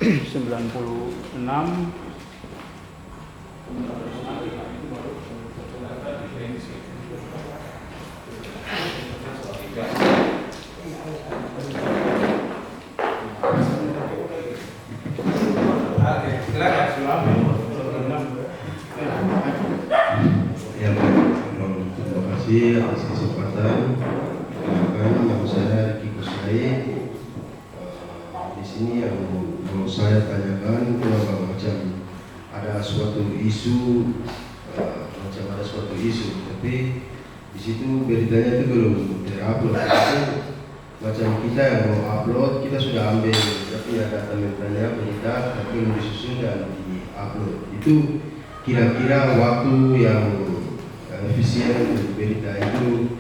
96. Ya, terima kasih atas kesempatan. Nama saya Riki Kusnai. Di sini yang mau saya tanyakan, kenapa macam ada suatu isu, tapi di situ beritanya itu belum terupload. Macam kita yang mau upload, kita sudah ambil, tapi ada teman-temannya berita, tapi belum disusun dan di-upload. Itu kira-kira waktu yang efisien untuk berita itu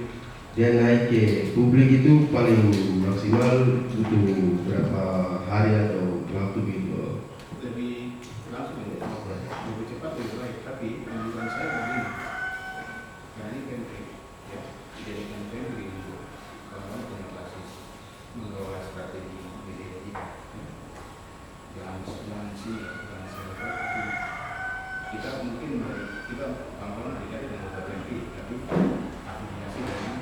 dia naik ke publik itu paling maksimal butuh berapa hari atau waktu gitu? Lebih langsung ya, lebih cepat lebih baik. Tapi anjuran saya begini, jadi campaign, ya, jadi campaign begini juga. Kalau punya basis mengelola strategi media kita, jangan tapi kita mungkin kita pangkalan dikali dengan campaign, tapi afiliasi dengan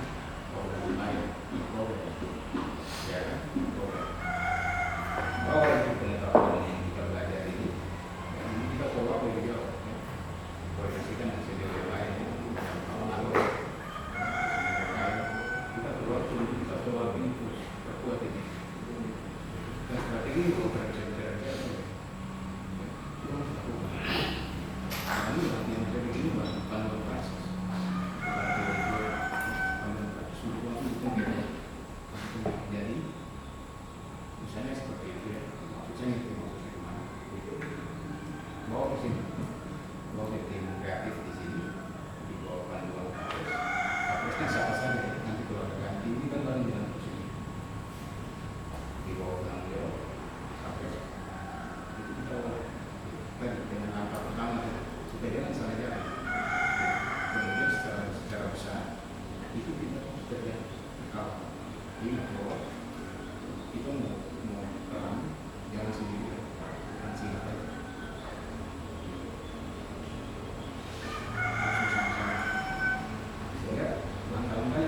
program lain, program, ya kan, program. Bahwa itu pengetahuan yang kita belajar ini, kita coba belajar, koordinasikan dengan sendiri lain, kita keluar dulu, kita coba ini terus perkuat ini. Dan strategi itu bukan cara-cara ini yang saya begini bukan operasi. Jadi misalnya seperti itu ya, maksudnya itu maksudnya kemana? Bawa ke sini, bawa ke tim kreatif di sini, dibawa panduan kapresnya siapa saja ya, nanti kalau ada ganti ini kan baru jalan ke sini, dibawa tanggung jawab kapres. Itu kita tadi dengan langkah pertama supaya jangan salah jalan. Kemudian secara besar itu kita kerja kalau ini bahwa kita mau perang jangan sendiri, jangan singkat aja. Sehingga langkah-langkah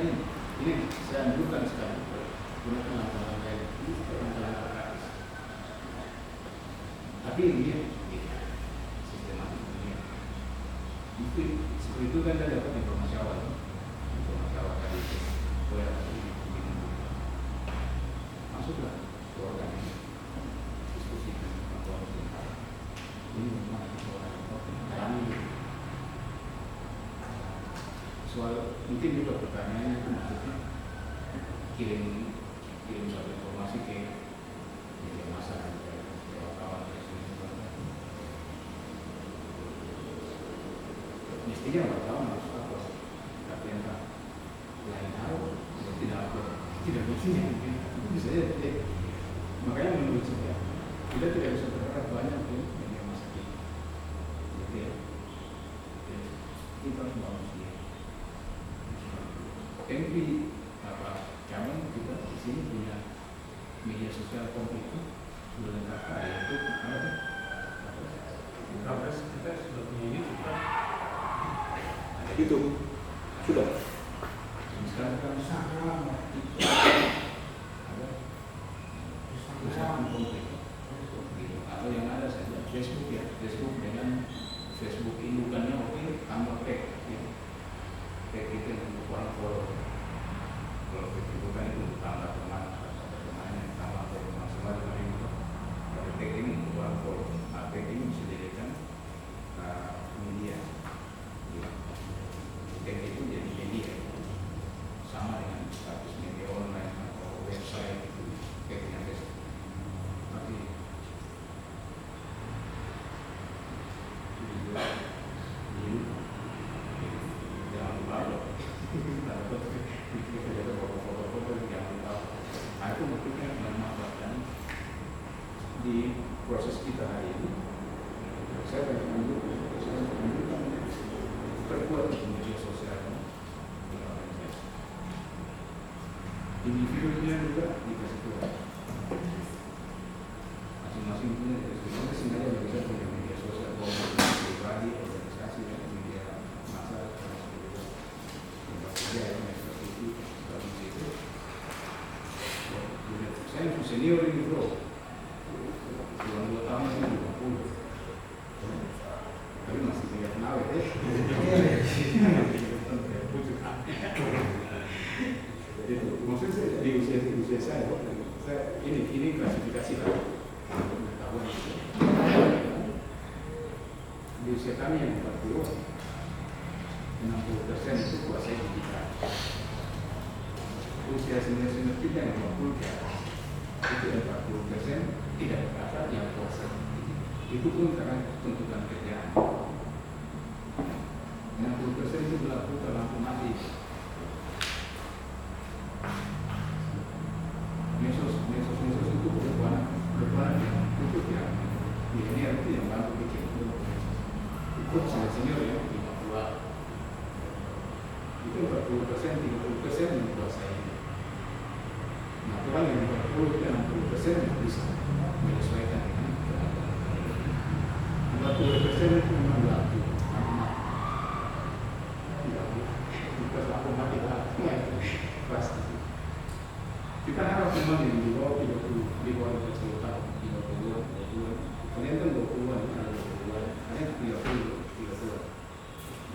ini saya anjurkan sekali gunakan langkah-langkah ini langkah-langkah praktis. Tapi ini sistematik ini. Itu seperti itu kan saya dapat informasi awal tadi itu. Masuklah ke organisasi diskusikan atau ini memang kami soal mungkin juga pertanyaannya itu maksudnya kirim suatu informasi ke media massa dan ke wartawan mestinya wartawan harus apa tapi yang lain hal tidak mestinya bisa ya, makanya menurut saya kita tidak bisa berharap banyak di media massa kita. Jadi ya, kita harus bangun sendiri. MV jangan kita di sini punya media sosial komplit itu sudah lengkap yaitu Kapres kita sudah punya ini juga. itu sudah. Sekarang kan Sangat usaha komplit atau yang ada saja Facebook ya, Facebook dengan Facebook indukannya oke tambah tag ya. Tag itu untuk orang follow. Kalau Facebook kan itu tambah teman yang tambah teman semua dengan itu. Kalau tag ini untuk orang follow, tag ini bisa dijadikan media. Tag itu jadi media sama dengan status media online atau website itu kayak punya Facebook. Tapi jangan lupa loh. Ada foto-foto jangan lupa. Aku maksudnya memanfaatkan di proses kita hari ini. Saya menunjukkan perkuat media sosial di organisasi. Individunya juga dikasih tahu. Masing-masing punya ini klasifikasi lah pengetahuan itu. Di usia kami yang 40, 60% itu kuasai digital. Usia senior kita yang 50 ke atas, itu 40% tidak berapa yang kuasai. Itu pun karena tuntutan kerjaan. 60% itu berlaku lampu mati. Mesos itu berwarna yang tutup ya. Ini itu yang baru bikin. Ikut sudah senior ya, 50. Itu 40%, 30% yang kuasai. Nah, orang yang 40 dan 60% yang bisa menyesuaikan dengan kemampuan. 40% itu memang berlaku. Tidak berlaku mati berlaku pasti. Kita harap memang yang di bawah 30, di bawah 30 tahun, 32, kalian kan 20-an, ada 20-an, kalian 30,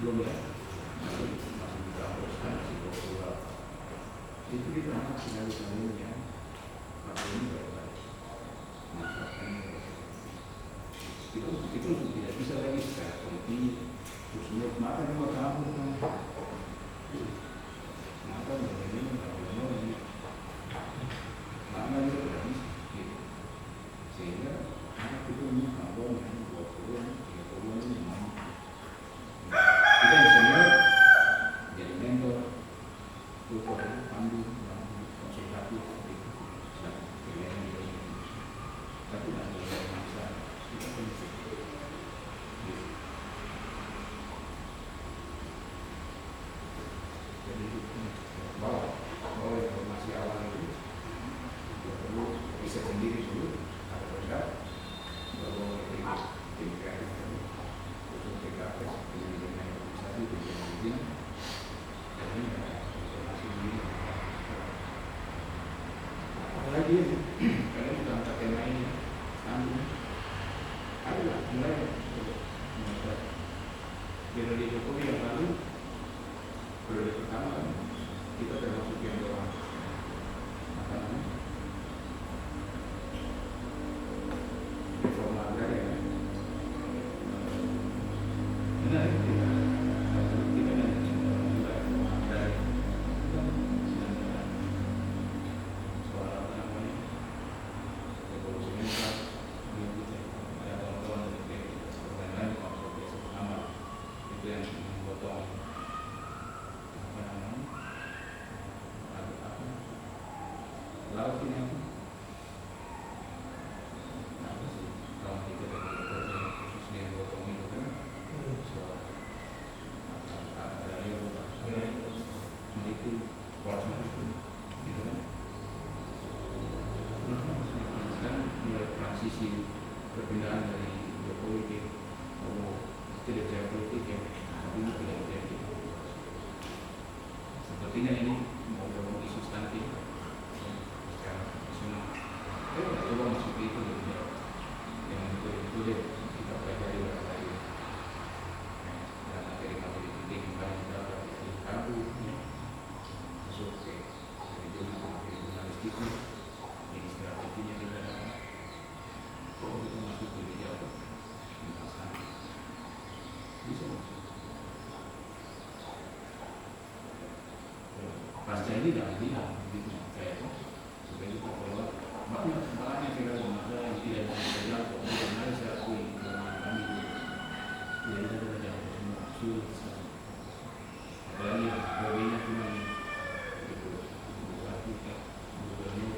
belum ya? Masih di kampus kan, masih 20-an. Itu kita masih harus ya, maka ini baik-baik. Itu tidak bisa lagi secara politik, terus menurut mata juga kamu kan, mata begini, ini. Mana juga tidak bisa gitu. Sehingga anak itu mengabang dengan 20-an, 30-an ini memang kita yang senior jadi mentor, tutor, pandu, konsultatif gitu. Dan pilihan juga tapi tidak ada masalah kita bisa gitu. Jadi bawa informasi awal itu perlu bisa sendiri dulu ada benar bahwa tim kreatif untuk PKS dengan organisasi izin dan ini informasi ini apalagi kalian sudah angkat tema ini ada mulai periode Jokowi yang lalu periode pertama kan kita termasuk yang dorong apa namanya reforma agraria. Benar kita kan juga reforma agraria soal apa namanya revolusi mental ada kawan-kawan dari lain konsultasi pertama itu yang memotong apa namanya laut ini apa? Transisi perpindahan dari Jokowi ke Prabowo tidak jauh politik ya, tapi ini tidak jadi. Sepertinya ini mau dorong isu stunting secara nasional. Kita coba masuk ke itu gitu ya. Yang itu deh kita pelajari lagi. Dan materi politik yang kita di kampus masuk ke jurnalistik ini strateginya kita itu masuk di Jawa bisa pasca ini jangan bilang gitu saya itu supaya kita keluar banyak kita ada yang tidak bisa terjawab kemudian hari saya akui dengan kami tidak bisa terjawab semua sulit sekali apalagi hobinya cuma itu bupati gubernur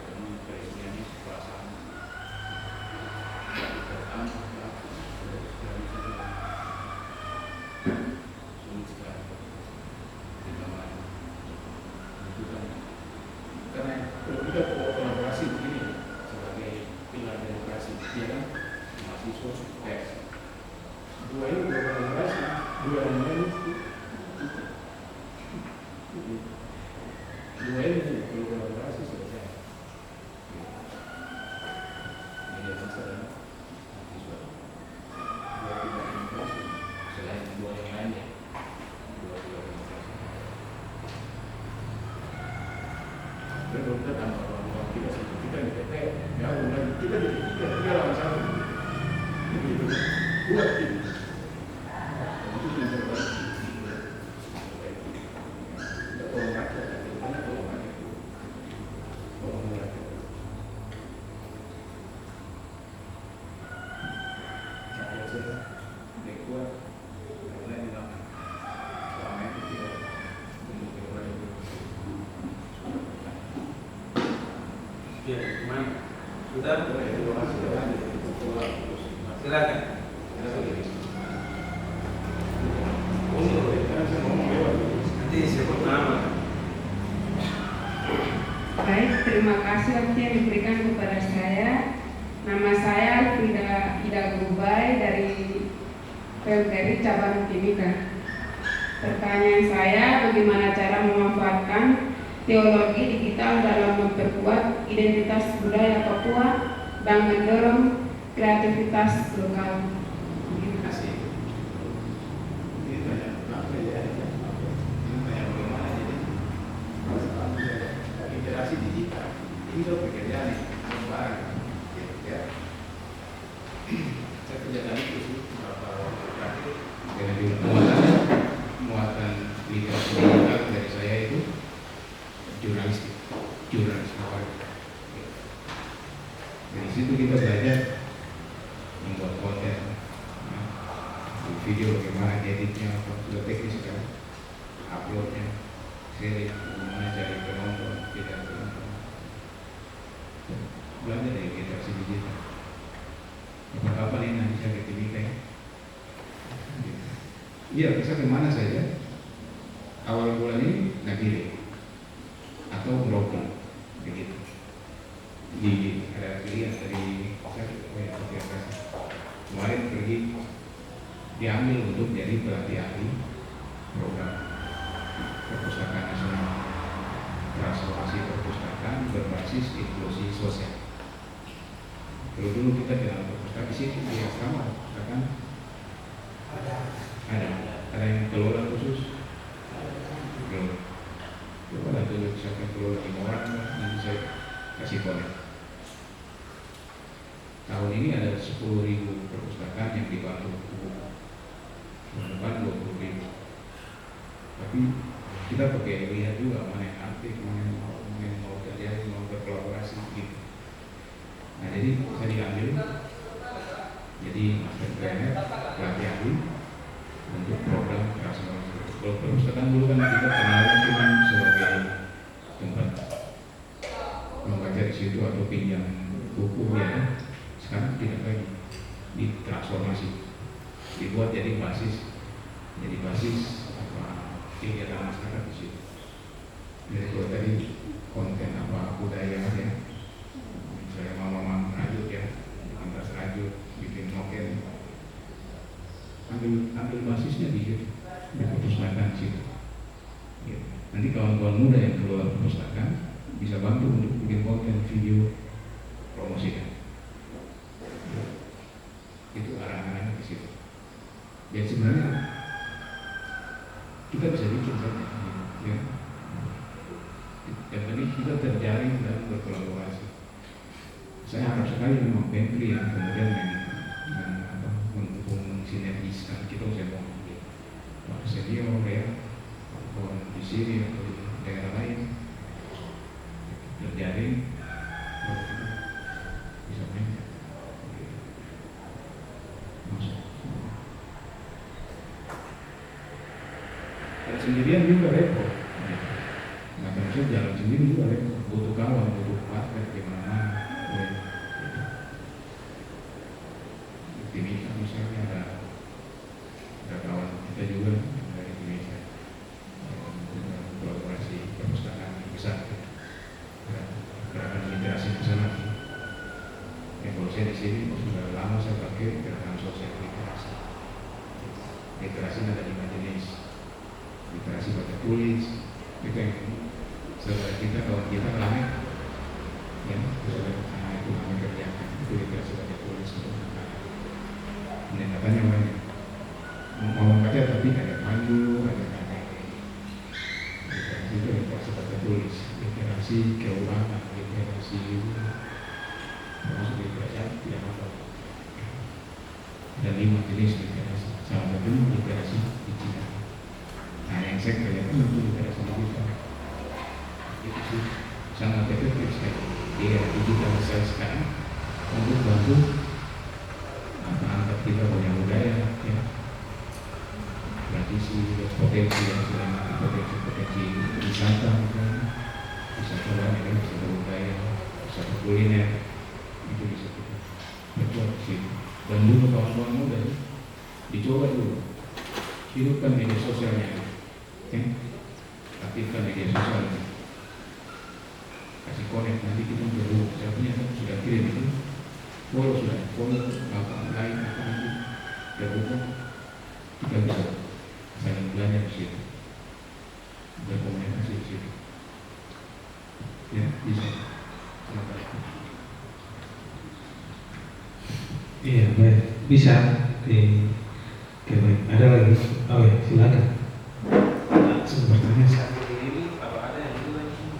dan presidennya perasaan sulit sekali karena kalau kita kolaborasi begini sebagai pilar demokrasi ya kan mahasiswa sukses dua ini kolaborasi dua yang lain dua ini kolaborasi selesai ini masalah mahasiswa dua pilar demokrasi selain dua yang lainnya dua pilar demokrasi. Kita tambah orang-orang kita sih. Ya, gimana? Sudah? Silakan. Nanti sebut nama. Baik, terima kasih waktu yang diberikan kepada saya. Nama saya Ida Gubai dari PMTRI Cabang Timika. Pertanyaan saya, bagaimana cara memanfaatkan teologi digital dalam memperkuat identitas budaya Papua dan mendorong kreativitas lokal? Terima kasih. Ini banyak apa ya? Ini banyak bagaimana jadi interaksi digital. Ini tuh pekerjaan nih, barang. Ya. Saya kerjakan itu sih beberapa waktu terakhir. Jadi muatan literasi digital dari saya itu jurnalistik awal. Dari situ kita belajar membuat konten, video bagaimana editnya, sudah teknis kan, uploadnya, sharing, bagaimana cari penonton, tidak penonton. Belajar dari literasi digital. Kapan ini nanti saya ke Timika ya? Iya, bisa kemana saja. Awal bulan ini Nagire atau Merauke, begitu. Di ada pilihan dari kemarin pergi diambil untuk jadi pelatih ahli program perpustakaan nasional transformasi perpustakaan berbasis inklusi sosial. Kalau dulu kita dalam perpustakaan di sini di asrama perpustakaan ada yang kelola khusus. Belum. Coba lah tuh siapa yang kelola 5 orang nanti saya kasih konek. Tahun ini ada 10.000 perpustakaan yang dibantu bukan 20.000. Tapi kita pakai lihat juga mana yang aktif, mana yang mau terjadi, mau berkolaborasi gitu. Nah jadi saya diambil jadi master trainer, pelatih ahli untuk program transformasi. Kalau perpustakaan dulu kan kita kenalnya cuma sebagai tempat membaca di situ atau pinjam buku ya. Sekarang tidak lagi, ditransformasi, dibuat jadi basis apa kegiatan masyarakat di situ. Jadi kalau tadi konten apa budaya ya, saya mama rajut ya, bikin tas rajut, bikin noken, ambil basisnya di situ, di perpustakaan situ. Ya. Nanti kawan-kawan muda yang keluar perpustakaan bisa bantu untuk bikin konten video promosikan. Itu arah-arahnya di situ. Ya sebenarnya kita bisa bikin saja, ya. Yang penting kita terjaring dan berkolaborasi. Saya harap sekali memang Bentley yang kemudian mensinergiskan kita semua, Pak senior ya, kawan di sini atau di daerah lain terjaring, bisa main. Dan sendirian juga repot. Nah, kalau jalan sendiri juga repot. Butuh kawan, butuh partner di mana-mana. Di Timika misalnya ada kawan kita juga dari Indonesia, kolaborasi perpustakaan yang besar, gerakan literasi di sana. Ya, kalau saya di sini sudah lama saya pakai gerakan sosial literasi. Literasi ada 5 jenis. Literasi baca tulis, itu yang saudara kita, kawan kita ramai, ya, itu kami kerjakan. Itu literasi baca tulis. Pendekatannya banyak. Mau baca tapi ada pandu, ada kata. Literasi itu literasi baca tulis, literasi keuangan, literasi termasuk literasi tidak apa. Dan jenis literasi, salah satunya literasi digital. Nah, yang saya kerjakan itu literasi digital. Itu sih sangat efektif sekali. Dia digitalisasi sekarang untuk bantu angkat kita punya budaya, ya, tradisi, potensi yang selama potensi wisata, wisatawan yang wisata budaya, wisata kuliner, itu bisa kita perkuat di situ. Dan dulu kawan-kawan muda dicoba dulu, hidupkan media sosialnya, ya, aktifkan media sosialnya, kasih connect, nanti kita perlu siapanya kan sudah kirim itu, follow sudah, follow apa lain apa nanti terbuka, kita bisa saling belajar di situ, berkomunikasi di situ, ya bisa. Iya, baik, bisa di baik. Ada lagi? Oh ya, silakan. Sepertinya Ini kalau ada yang itu lagi.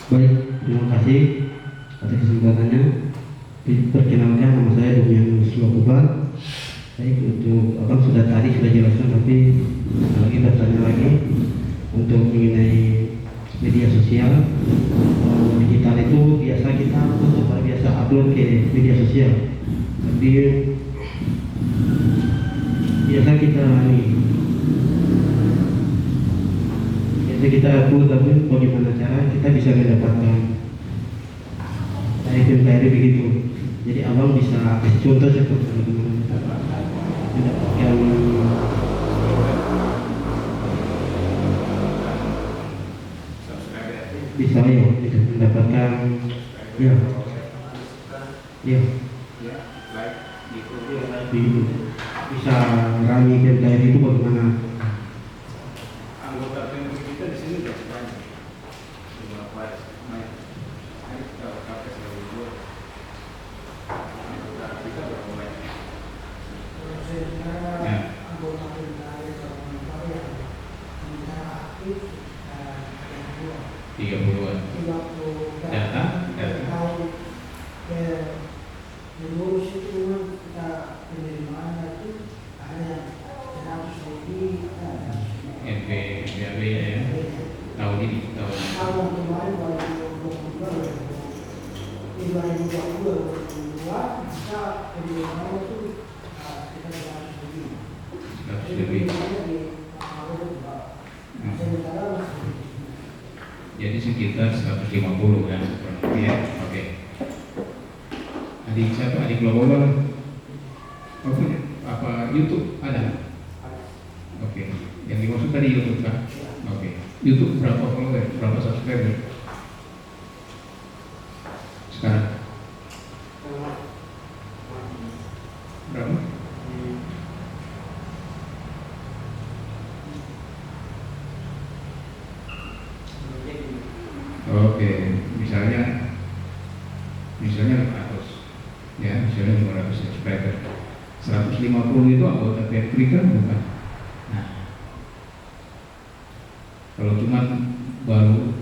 Baik, terima kasih atas kesempatannya. Perkenalkan, nama saya Dumian Sulawkuban. Baik, untuk abang sudah jelaskan, tapi lagi bertanya lagi untuk mengenai media sosial. Digital itu biasa kita untuk biasa upload ke media sosial, tapi biasa kita upload, tapi bagaimana cara kita bisa mendapatkan dari begitu. Jadi abang bisa kasih contoh seperti bagaimana kita mendapatkan bisa ya, mendapatkan ya Like gitu. begitu. Bisa rame dari itu bagaimana? Anggota PMK kita di sini sudah banyak. Beberapa main. Kita pakai selalu dua. Anggota kita berapa banyak? Ya. Tiga puluhan. Data. NPWP ya. Tahun ini. Jadi sekitar 150 kan, ya. Oke. Adik siapa? Adik global. Apa YouTube ada? Oke. Yang dimaksud tadi YouTube kan? Oke. YouTube berapa follower? Berapa subscriber? Sekarang? Berapa? Oke, misalnya 500, ya, misalnya 500 subscriber. 150 itu anggota Pemkri kan bukan? Nah, kalau cuma baru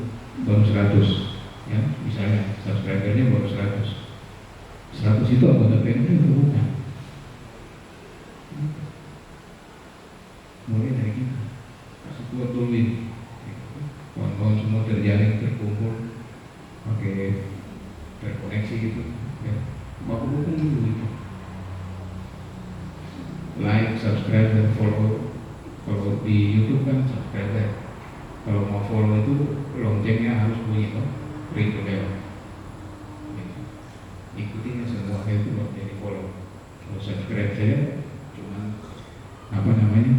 100, ya, misalnya subscribernya baru 100 itu anggota Pemkri atau bukan? Mulai dari kita, kasih kuat dulu ini. Kawan-kawan semua terjaring, terkumpul, pakai terkoneksi gitu, ya. Baku dulu itu. Like, subscribe, dan follow. Kalau di YouTube kan subscribe. Kalau mau follow itu loncengnya harus bunyi kan, ring the bell. Ikutin semua itu baru jadi follow. Kalau subscribe saya cuma berlangganan,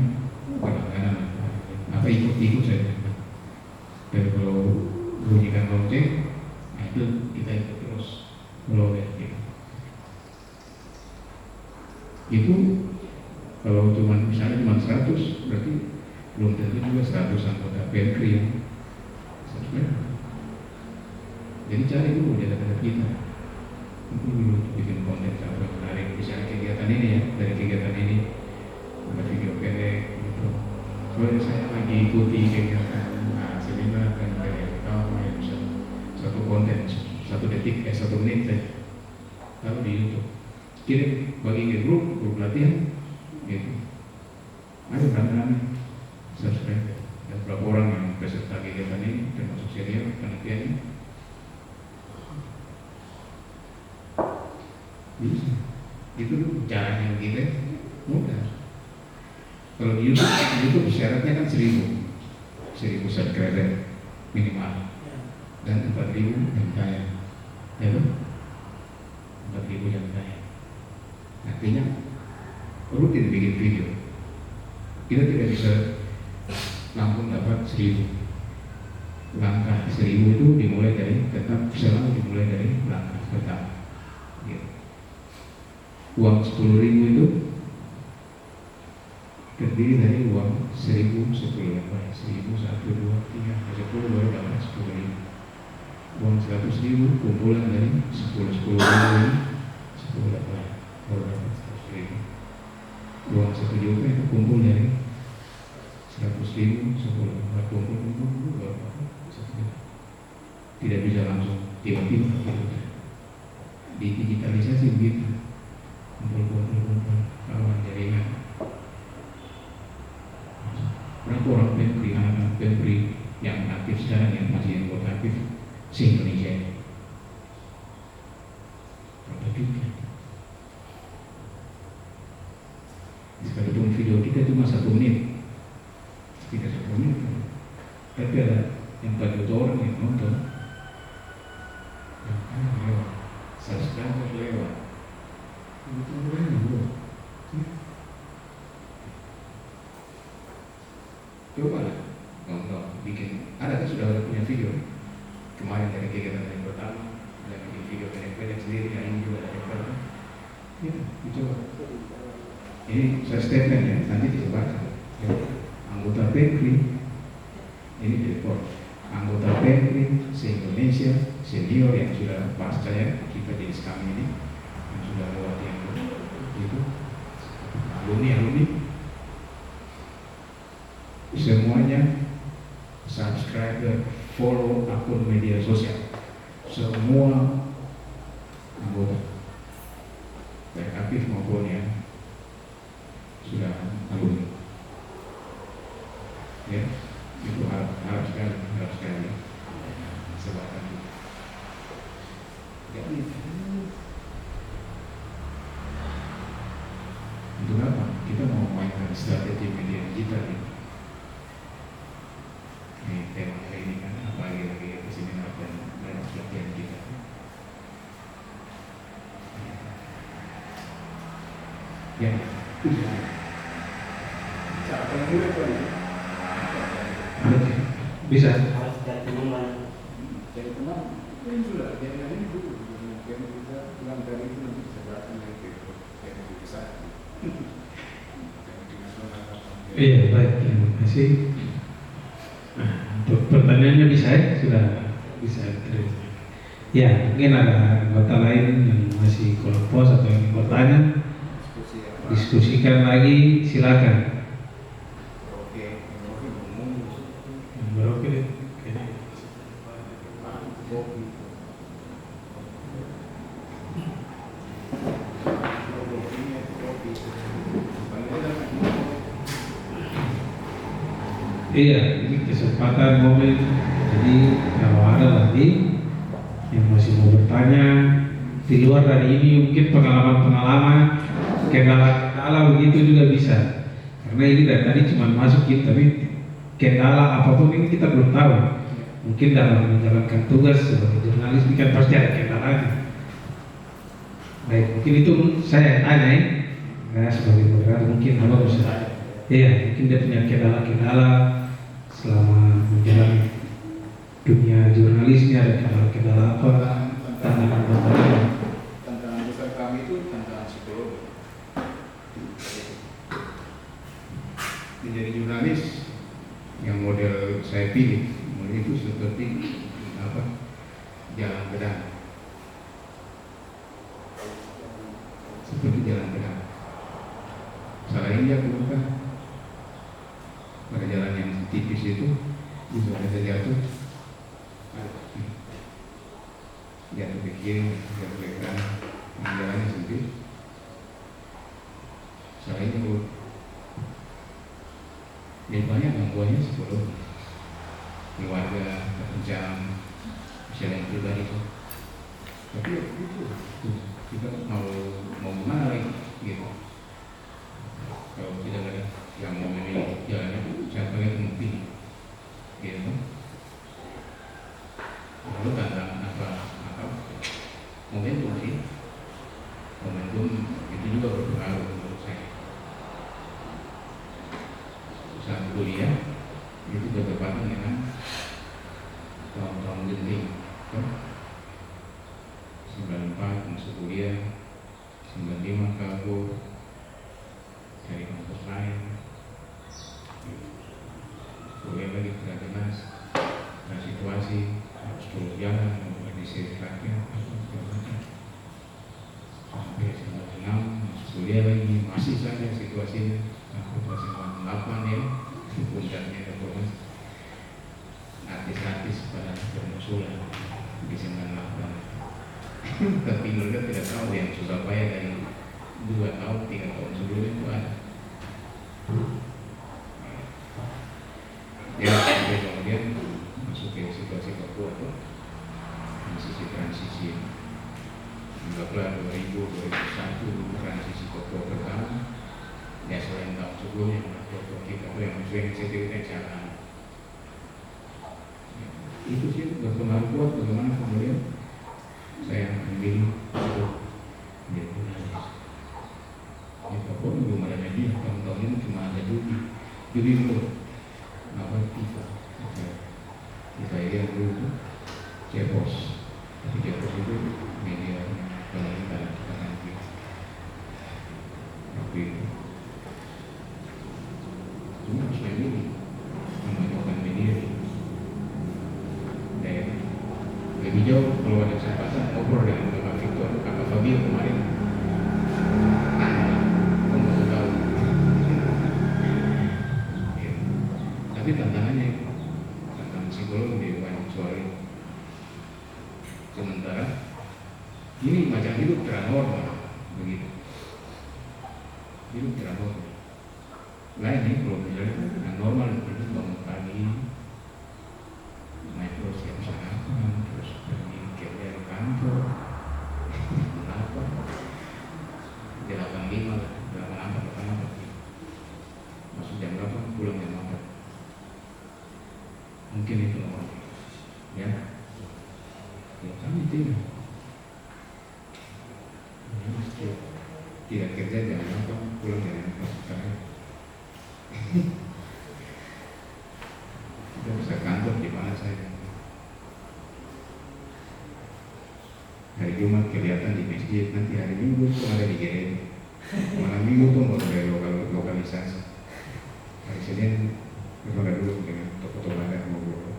ikut saja. Dan kalau bunyikan lonceng, nah itu kita ikut terus follow gitu. Itu kalau misalnya cuma 100, berarti belum tentu juga 100 anggota Pemkri yang subscribe. Jadi cari dulu data-data kita. Itu dulu bikin konten sampai menarik. Misalnya kegiatan ini ya, dari kegiatan ini ada video pendek gitu. Soalnya saya lagi ikuti kegiatan seminar kan kayak yang bisa satu konten 1 detik 1 menit saja. Lalu di YouTube kirim bagi ke grup latihan gitu. Ayo rame-rame subscribe. Dan berapa orang yang peserta kegiatan ini termasuk senior penelitiannya bisa. Itu caranya kita mudah. Kalau di YouTube syaratnya kan 1000 subscriber minimal dan 4000 yang kaya, ya kan? 4000 yang kaya. Artinya rutin bikin video. Kita tidak bisa langsung dapat 1000. Langkah 1000 itu dimulai dari tetap selalu dimulai dari langkah pertama. Gitu. Uang 10.000 itu terdiri dari uang 1000, 10 yang baik, 1000, 1, 2, 3, 10 baru dapat 10.000. Uang 100.000 kumpulan dari 10 ini 10 dapat baru dapat 100.000. Uang 1 juta itu kumpul dari 100.000, 10 kumpul baru dapat 1 juta. Tidak bisa langsung tiba-tiba gitu. Di digitalisasi begitu, kumpul kawan jaringan. Berapa orang Pempri, anak-anak Pempri yang aktif sekarang yang masih anggota aktif se-Indonesia? Berapa juga? Sekalipun video kita cuma 1 menit, tidak 1 menit, tapi ada yang 4 juta orang yang nonton, yang lewat, subscriber lewat, itu berapa bro? Coba lah, kawan-kawan bikin. Ada kan sudah ada punya video kemarin dari kegiatan yang pertama, dan bikin video pendek-pendek sendiri. Yang ini juga ada yang pertama. Ya, dicoba. Ini saya statement ya, nanti dicoba. Ya. Anggota Pempri, ini report. Anggota Pempri se-Indonesia senior yang sudah pasca ya kita di kami ini, yang sudah lewat yang itu, alumni. Semuanya subscribe, follow akun media sosial semua anggota baik aktif maupun yang sudah alumni ya. Itu harap sekali sebatang jadi untuk apa kita mau mainkan strategi media digital ini. Ini tema hari ini kan apa lagi seminar dan pelatihan kita. Ya, bisa. Harus dari teman. Dari teman, ini sudah jangan ini dulu. Jangan kita pulang dari itu nanti bisa datang lagi yang bisa. Iya baik, terima kasih. Nah, untuk pertanyaannya bisa ya? Sudah bisa terima. Ya, mungkin ada anggota lain yang masih kelompok atau yang bertanya, diskusikan lagi, silakan. Oke deh. Iya, ini kesempatan momen. Jadi kalau ada lagi yang masih mau bertanya di luar dari ini, mungkin pengalaman-pengalaman, kendala-kendala begitu juga bisa. Karena ini dari tadi cuma masukin, tapi kendala apapun ini kita belum tahu. Mungkin dalam menjalankan tugas sebagai jurnalis ini kan pasti ada kendalanya. Baik, mungkin itu saya tanya ya, sebagai moderator mungkin apa bisa. Iya, mungkin dia punya kendala-kendala selama menjalani dunia jurnalisnya, ada kendala-kendala apa, tantangan besar kami itu tantangan psikologi. Menjadi jurnalis yang model saya pilih, model itu seperti apa? Jalan pedang. Seperti jalan pedang. Salah injak bukan? Pada jalan yang tipis itu bisa ada jatuh ke kiri, jatuh ke kanan, jalannya sempit, buahnya psikologi, keluarga, pekerjaan, misalnya pribadi itu. Tapi itu kita mau gimana lagi gitu. Kalau tidak ada yang mau memilih jalannya, siapa yang mau pilih gitu. Lalu tantangan apa momentum sih, momentum itu juga berpengaruh menurut saya. Saat kuliah itu bertepatan dengan tahun-tahun genting, 94 masuk kuliah, 95 kabur dari kampus lain, kuliah lagi tidak jelas, dan situasi harus turun jalan, mengkondisi rakyat, sampai 96 masuk kuliah lagi, masih saja situasinya sampai 98 ya, puncaknya reformasi, artis-artis pada bermunculan di 98. Tapi mereka tidak tahu yang susah payah dari 2 tahun, 3 tahun sebelumnya itu ada. Ya, kemudian masuk ke situasi Papua tuh, sisi transisi. Anggaplah 2001 transisi Papua pertama. Ya selain tahun sebelumnya, Papua kita tuh yang musuh yang saya cara. Itu sih berpengaruh kuat bagaimana kemudian saya memilih untuk menjadi jurnalis. Di Papua belum ada media, tahun-tahun ini cuma ada judi dulu, FIFA, kita yang dulu itu Cepos, tapi Cepos itu media pemerintah kita nanti, tapi cuma harus memilih memajukan media. Lebih jauh kalau ada kesempatan ngobrol dengan Bapak Victor, Bapak Fabio kemarin, kamu tahu. Ya. Tapi tantangannya tentang psikologi di banyak soal ini. Sementara ini macam hidup transnormal begitu, hidup transnormal. Lain nih kalau misalnya yang normal itu bangun pagi, naik terus siap sarapan, terus pergi kerja di kantor, apa, jam 8.05, masuk jam berapa, pulang jam 4. Mungkin itu normal, ya. Ya kami tidak. Tidak kerja jam 8, pulang jam 4. Kita bisa kantor di mana saja. Hari Jumat kelihatan di masjid, nanti hari Minggu itu ada di gereja. Malam Minggu itu mau dari lokalisasi. Hari Senin kita dulu dengan toko-toko ada ngobrol.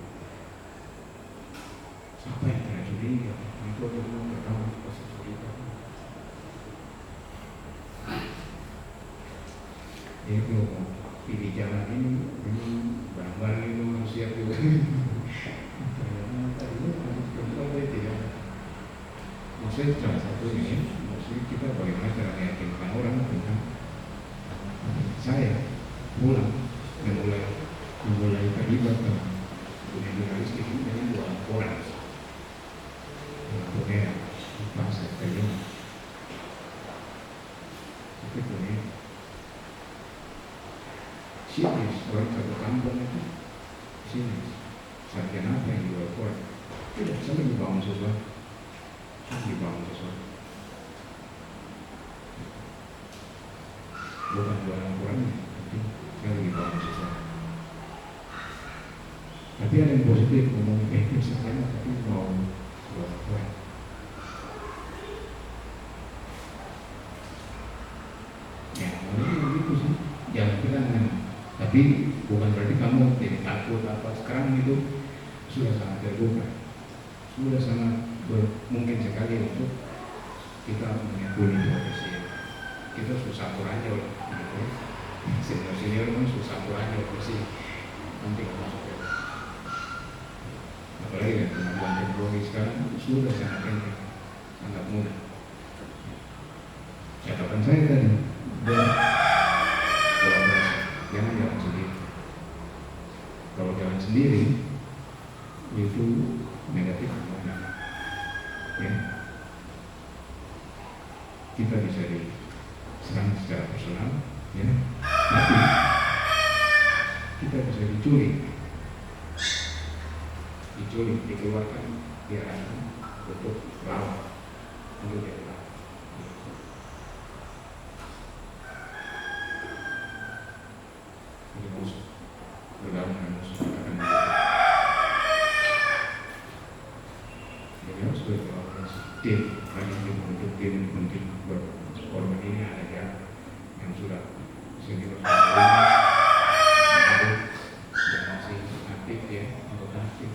Apa yang kena curiga? Itu dulu pertama pasti curiga. Jadi kalau pilih jalan ini barang-barang itu harus siap juga. Ternyata itu harus berubah tidak. Maksudnya salah satu ini, maksudnya kita bagaimana cara meyakinkan orang tentang saya pulang memulai terlibat dalam dunia jurnalistik ini dari 2 orang. Pokoknya bangsa terlibat. Tapi kemudian sinis, orang satu kampung itu sinis. Sarjana apa yang dibawa orang? Tidak, sampai dibangun sesuatu. Bukan barang kurangnya, tapi saya lagi bangun sesuatu. Tapi ada yang positif, ngomong misalnya, tapi mau buat. Ya, ini begitu sih, jangan bilang. Tapi bukan berarti kamu jadi takut apa. Sekarang itu sudah sangat terbuka, sudah sangat mungkin sekali untuk kita menyambung profesi. Kita susah aja gitu. Senior kan susah aja profesi. Nanti nggak masuk ya. Apalagi dengan kemampuan teknologi sekarang sudah sangat penting, sangat mudah. Catatan saya tadi, kolaborasi, jangan sendiri. kita bisa diserang secara personal, ya, tapi kita bisa diculik, dikeluarkan, diarahkan untuk lawan, untuk dia lawan. Ini musuh, bergabung dengan musuh akan beliau sebagai orang tim, lagi untuk tim berkorban ini ada yang sudah senior yang masih aktif ya, anggota aktif.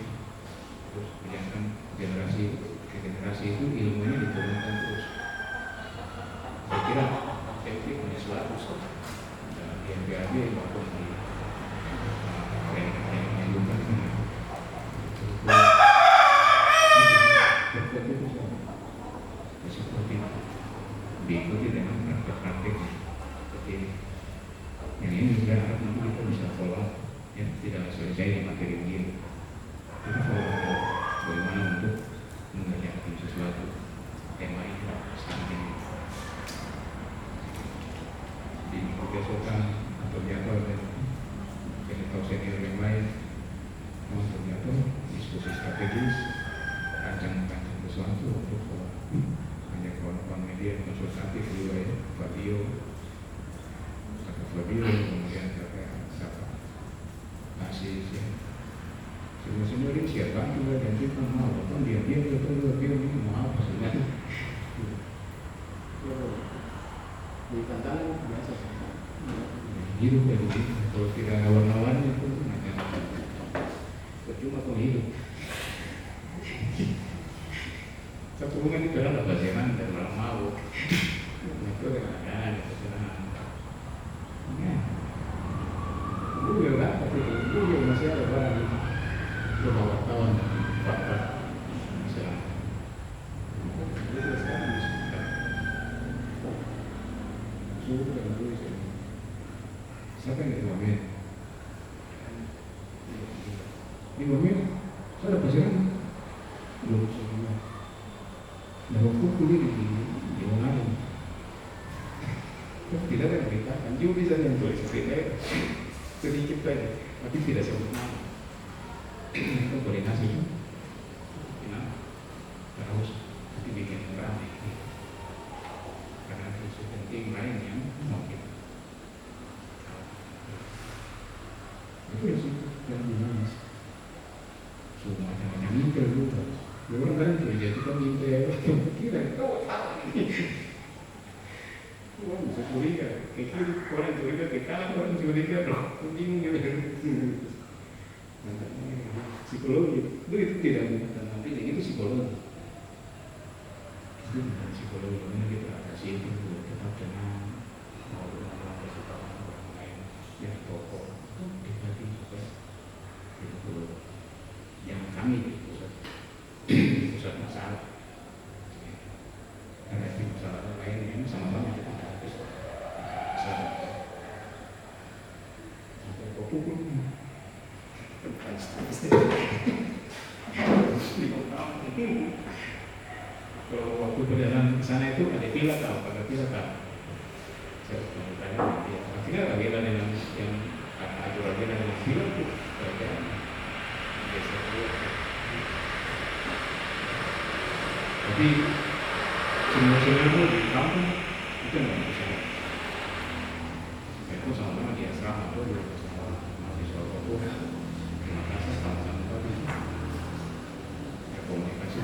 Terus kemudian generasi ke generasi itu ilmunya diturunkan terus. Saya kira FP punya suatu dalam di MPAB maupun di training yang dilakukan seperti diikuti dengan praktek-praktek seperti ini. Yang ini juga harap nanti kita bisa follow, ya, tidak selesai di materi begini. Kita follow bagaimana untuk mengerjakan sesuatu tema ini saat ini. Di kebesokan atau jadwal dan atau senior yang lain untuk jadwal diskusi strategis, rancang-rancang sesuatu untuk hanya kawan-kawan media konsultatif juga ya, Fabio, kemudian siapa Asis ya, semua ini siapa juga dan kita mau kan dia ini mau apa sebenarnya di tantangan biasa hidup ya begitu. Kalau tidak ada warna-warni itu percuma kau hidup. Satu hubungan itu adalah bagaimana dan malam mabuk itu dengan kesenangan. Google lah, tapi Google masih ada barang itu wartawan fakta misalnya. Itu sekarang disebutkan suhu dan tulis ini. Siapa yang diambil? Ini mobil, saya ada pasiran belum sebelumnya. Dan waktu kuliah di Manado, tidak ada yang beritakan. Juga bisa yang tulis cerita sedikit saja, tapi tidak sebut nama. Itu koordinasi itu, terus nanti bikin ramai. Karena isu penting lain yang mau kita. Itu ya sih yang dinamis. Semua macam-macam mimpi juga. Orang kan kerja itu kan mimpi ya. Kira kau salah ini. Orang bisa curiga. Kira orang curiga ke kanan, orang curiga loh. Bingung gitu. Psikologi itu tidak mengatakan nanti itu psikologi. Itu bukan psikologi. Karena kita kasih itu tetap tenang. Mau orang suka orang lain yang pokok. Dikati supaya itu yang kami di pusat masalah. Karena di masalah lain yang sama-sama kita harus masalah. Sampai pokok kalau waktu perjalanan ke sana itu ada pila tahu, ada pila tahu. Saya bertanya dia, akhirnya bagaimana dengan yang aturan dengan pila itu? Tapi semua itu di kampung itu nggak bisa. Itu sama-sama di asrama atau bersama mahasiswa Papua. Terima kasih sama-sama tadi. Ya komunikasi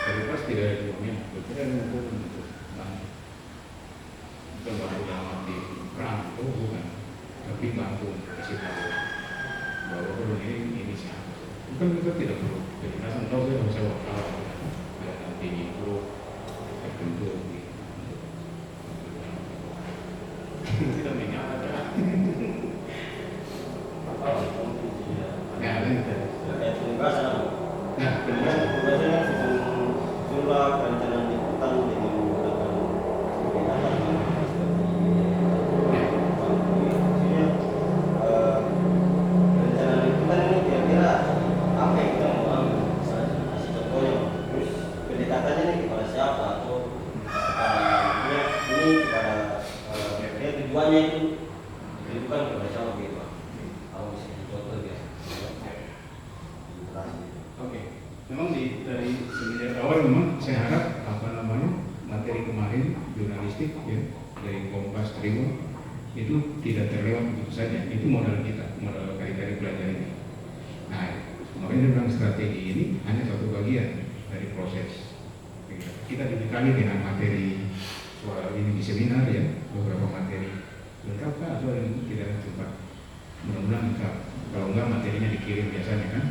tapi pas tidak ada uangnya, kita ngumpul untuk bantu. Bukan bantu dalam arti perang itu bukan, tapi bantu kasih tahu bahwa kalau ini siapa. Bukan kita tidak perlu. Jadi kita tahu saya harus wakal, tidak nanti itu tertentu. Kita menyatakan. Ya, jumlah perencanaan liputan dengan menggunakan perencanaan liputan ini kira-kira apa yang kita mau ambil? Misalnya kasih contohnya, terus pendekatannya ini kepada siapa? liputannya itu ditujukan kepada siapa gitu Pak? Kalau bisa contoh biasa. Oke, memang dari semenjak awal memang saya harap materi kemarin jurnalistik ya dari Kompas Trimo itu tidak terlewat begitu saja. Itu modal kita, modal kali-kali belajar ini. Nah, makanya saya bilang strategi ini hanya satu bagian dari proses. Kita dibekali dengan materi soal ini di seminar ya, beberapa materi lengkap atau yang tidak lengkap. Mudah-mudahan lengkap. Kalau enggak materinya dikirim biasanya kan.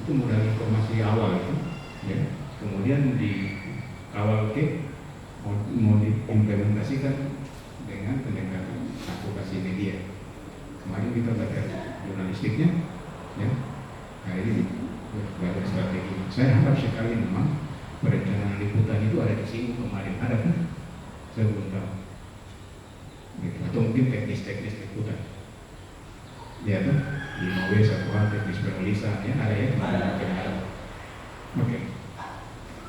Itu modal informasi awal itu, ya. Kemudian di awal mau diimplementasikan dengan pendekatan advokasi media. Kemarin kita belajar jurnalistiknya, ya. Nah ini belajar strategi. Saya harap sekali memang perencanaan liputan itu ada disinggung kemarin, ada kan? Saya belum tahu. Gitu. Atau mungkin teknis-teknis liputan. Ya kan? 5W 1A teknis penulisan ya ada ya ada. Oke.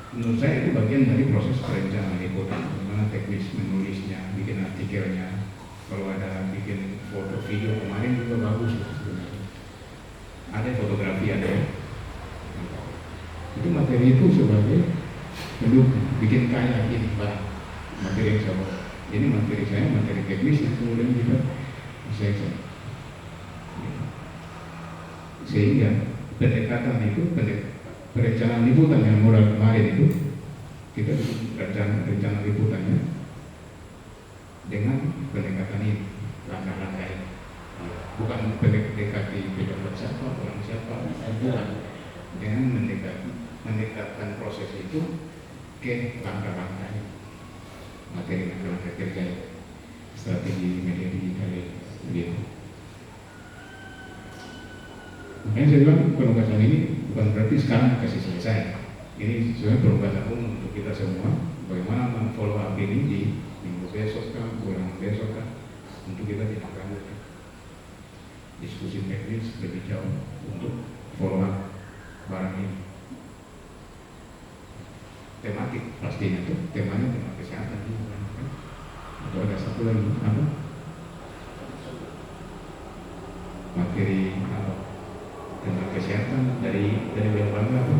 Menurut saya itu bagian dari proses perencanaan liputan, bagaimana teknis menulisnya, bikin artikelnya, kalau ada bikin foto video kemarin juga bagus sebenarnya. Ada fotografi ada. Itu materi itu sebagai pendukung, bikin kaya ini materi yang saya bawa. Ini materi saya materi teknis yang kemudian kita bisa sehingga pendekatan itu perencanaan liputan yang mulai kemarin itu kita rencana liputannya dengan pendekatan ini langkah-langkah ini bukan pendekati pejabat siapa orang siapa bukan dengan mendekatkan proses itu ke langkah-langkah ini materi langkah-langkah kerja strategi media digital gitu. Makanya saya bilang penugasan ini bukan berarti sekarang kasih selesai. Ini sebenarnya penugasan umum untuk kita semua. Bagaimana men-follow up ini di minggu besok kan, bulan besok kan, untuk kita tidak lanjut diskusi teknis lebih jauh untuk follow up barang ini. Tematik pastinya tuh, temanya tema kesehatan juga kan. Atau ada satu lagi apa? Materi apa? Tentang kesehatan dari lembaga apa?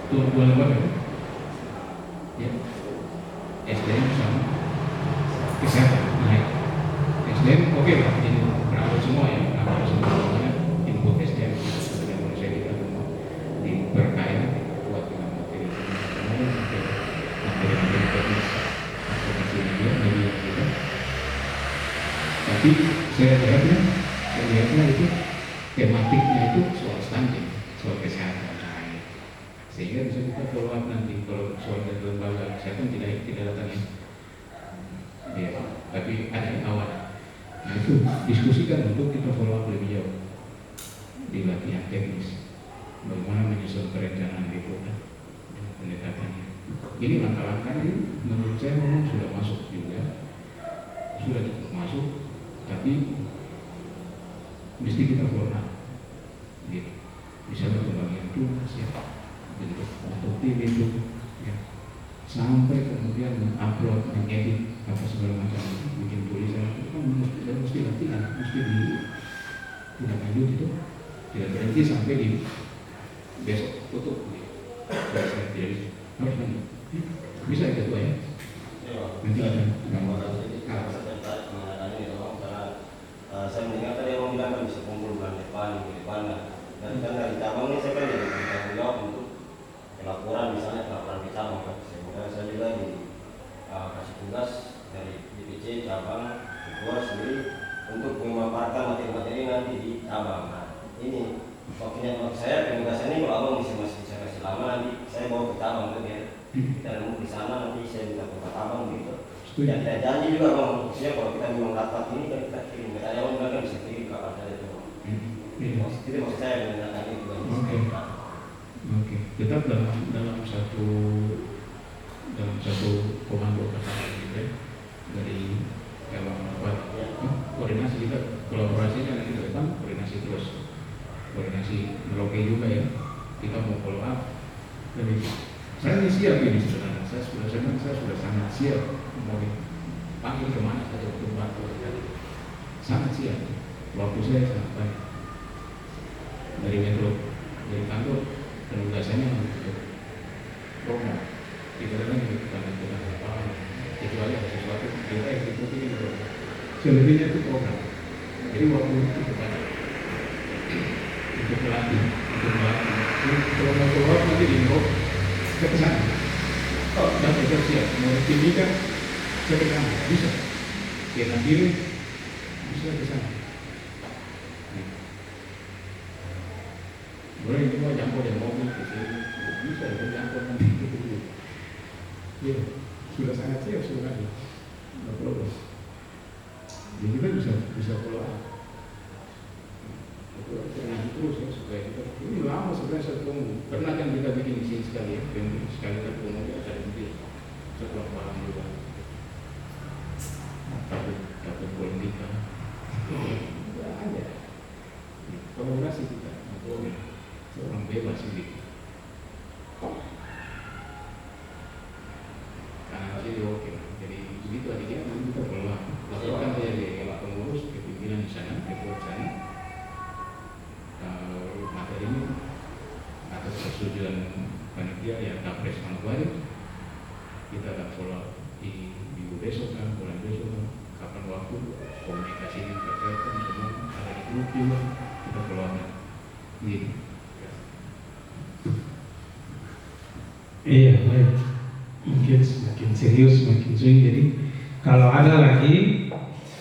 Dua lembaga ya. SDM sama kesehatan. Nah, SDM oke lah, ini berangkat semua ya, berangkat semuanya input SDM kita sebagai manusia kita semua diperkaya buat dengan materi teknis aplikasi media kita. Tapi saya lihatnya itu tematiknya itu soal stunting, soal kesehatan, sehingga bisa kita follow up nanti kalau soal dari lembaga kesehatan tidak datang ya, tapi ada yang awal. Nah itu diskusikan untuk kita follow up lebih jauh di latihan teknis, bagaimana menyusun perencanaan liputan pendekatannya. Ini langkah-langkah ini menurut saya memang sudah masuk juga, sudah cukup masuk, tapi mesti kita follow up gitu. Misalnya pembagian tugas ya, bentuk tim itu ya, sampai kemudian mengupload, mengedit apa segala macam, bikin tulisan itu kan mesti latihan, mesti tidak lanjut itu, tidak berhenti sampai di besok tutup gitu. Jadi harus lanjut. Bisa ya ketua ya? Nanti ada saya mendengar tadi orang bilang kan bisa kumpul bulan depan, minggu depan dan dari cabang ini saya kan jadi bertanggung jawab untuk pelaporan, misalnya pelaporan ke cabang kan. Saya juga kasih tugas dari DPC cabang ketua sendiri untuk memaparkan materi-materi nanti di cabang. Nah ini waktunya untuk saya penugasan ini, kalau abang masih bisa kasih lama nanti saya bawa ke cabang tuh ya. Kita nemu di sana nanti saya minta tempat abang gitu. Dan kita janji juga bang, maksudnya kalau kita memang dapat ini kan kita kirim ke saya, orang kan bisa kirim ke apa saja itu. Itu maksud saya menggunakan itu. Oke. Tetap dalam satu komando kesalahan gitu ya, dari kalau koordinasi kita, kolaborasi kan nanti ke depan koordinasi terus, koordinasi meloke juga ya. Kita mau follow up. Jadi saya ini siap ini sebenarnya. Saya sudah sangat siap mau panggil kemana saja untuk bantu sekali. Sangat siap. Waktu saya sangat banyak. Dari metro, dari kantor, penugasannya untuk program. Tidak ada lagi bukan apa, kecuali ada sesuatu kita ikuti di program. Selebihnya itu program. Jadi waktu itu kepada untuk melatih. Kalau mau keluar nanti di info saya ke sana. Oh, dan saya siap. Mau ditinggikan saya ke sana. Bisa. Kena kiri bisa ke sana. Boleh juga jangkau dari mobil ke sini. Bisa jangkau nanti ke dulu. Ya, sudah sangat siap sebenarnya. Tidak perlu. Jadi kita bisa keluar. Terus ya supaya kita ini lama sebenarnya saya tunggu. Pernah kan kita bikin di sini sekali ya, sekali ketemu kita cari mungkin setelah malam juga. Takut polemik kan? Tidak ada. Kolaborasi kita, seorang bebas ini. Karena jadi oke. Jadi begitu adiknya kita keluar. Lakukan saja di pengurus, kepimpinan di sana, ketua sana. Materi ini atas persetujuan panitia yang Kapres Manokwari kita akan follow di minggu besok kan, bulan besok kan, kapan waktu komunikasi ini terkait semua ada di grup juga kita keluarkan. Gitu. Iya, baik. Mungkin semakin serius, semakin sunyi. Jadi kalau ada lagi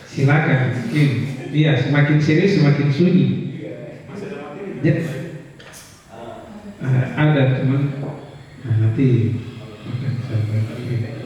silakan. Mungkin, iya semakin serius semakin sunyi. Ya, ada cuman nanti akan saya bagi.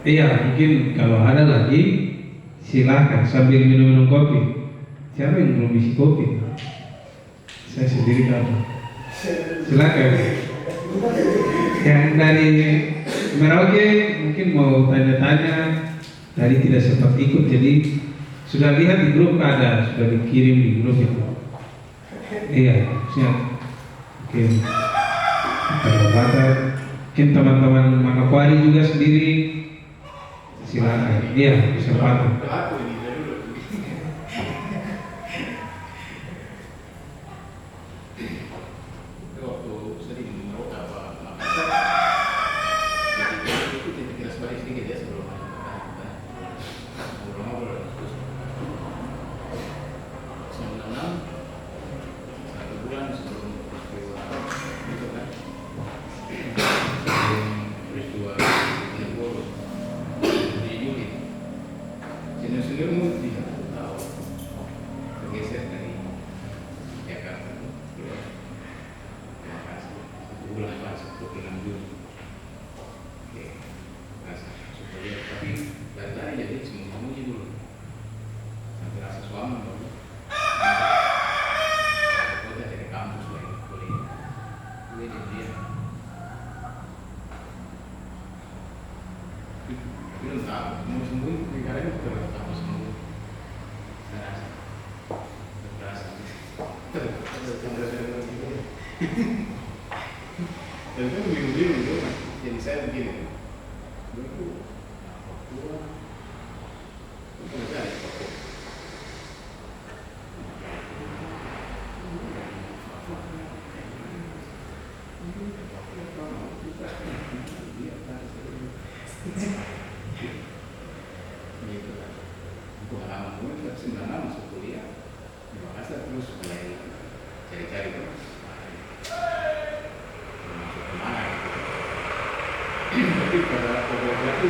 Iya, mungkin kalau ada lagi silakan sambil minum kopi. Siapa yang belum isi kopi? Saya sendiri kan. Silakan. Yang dari Merauke mungkin mau tanya-tanya, tadi tidak sempat ikut, jadi sudah lihat di grup ada, sudah dikirim di grup itu. Iya, siap. Oke. Mungkin teman-teman Manokwari juga sendiri. Silakan, iya bisa bantu. Waktu sering merokok Makassar, jadi itu kita sebalik sedikit ya sebelum kita ngobrol-ngobrol. 96 1 bulan sebelum peristiwa itu kan, sebelum peristiwa Nirwono. Senior mesti tahu tergeser dari Jakarta ke Makassar 1 bulan pas 26 Juni. Oke, rasa supaya tapi dari tadi jadi semua muji dulu sampai rasa suami baru kota dari kampus lagi kuliah dia belum tahu mau sembuh negara ini terus tahu sembuh saya rasa dan itu bingung itu jadi saya begini dulu Papua itu saya di Papua gitu kan. Pengalaman gue juga 96 masuk kuliah di Makassar terus mulai cari-cari terus masuk kemana gitu. Tapi pada fotografi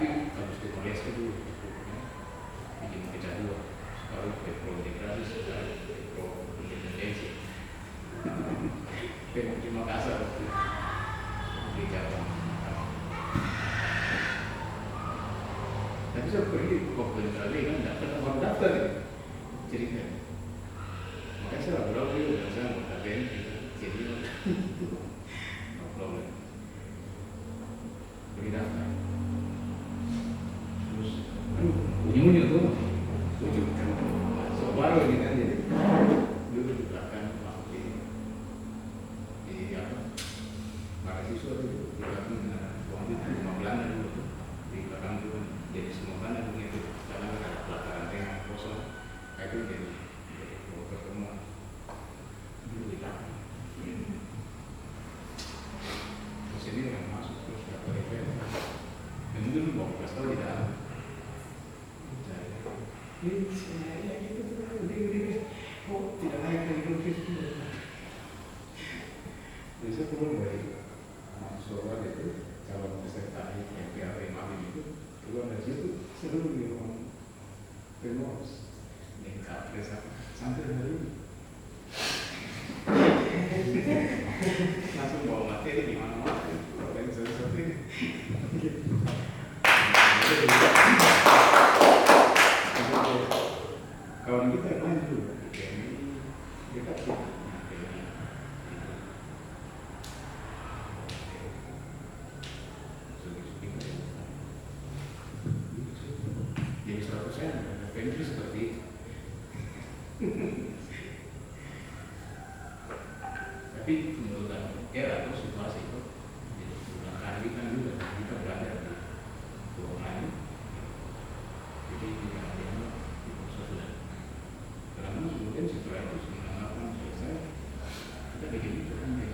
Tapi harus Timor-Leste dulu, ya. Bikin kecanduan. Sekarang pro-integrasi, sekarang pro-independensi. Di Makassar waktu di Jawa. Tapi saya pergi waktu di Australia kan tidak baru daftar ya cerita. Makanya saya ragu-ragu juga dan saya mau KBN jadi no problem. Pergi daftar. Terus, ujung-ujung tuh, so baru ini kan jadi dulu di belakang masuk di apa? Mahasiswa itu di belakang uang itu rumah Belanda dulu tuh di belakang itu kan jadi semua Belanda begitu karena ada pelataran tengah kosong kayak itu jadi pertemuan dulu di belakang. Terus ini orang masuk terus dapat DPR dan itu dulu mau kasih tahu di dalam. Ini saya gitu tuh, oh tidak layak dari profesi itu. Jadi saya turun dari mahasiswa itu calon peserta MPR Mami itu keluar dari situ seluruh di ruang Pemos yang kapres sampai hari ini langsung bawa materi di mana-mana organisasi seperti ini. Kawan kita yang lain juga, kita jadi 100% pensi seperti itu. Tapi menurut era atau situasi itu, kali kan juga kita berada di ruangan, jadi tidak ada yang sudah. Karena kemudian setelah itu 98 selesai, kita bikin itu kan ya.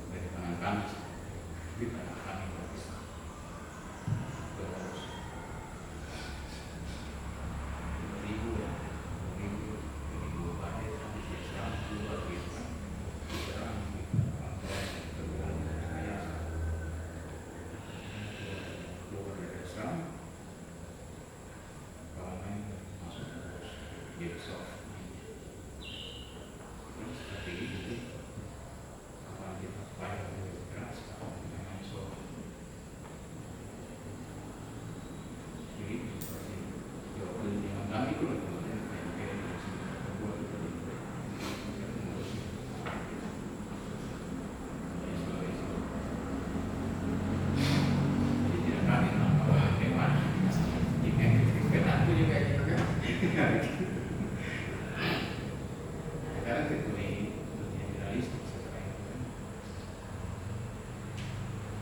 Dari tangan kami, di tangan kami terus. Sekarang teknologi realistik sekarang itu kan,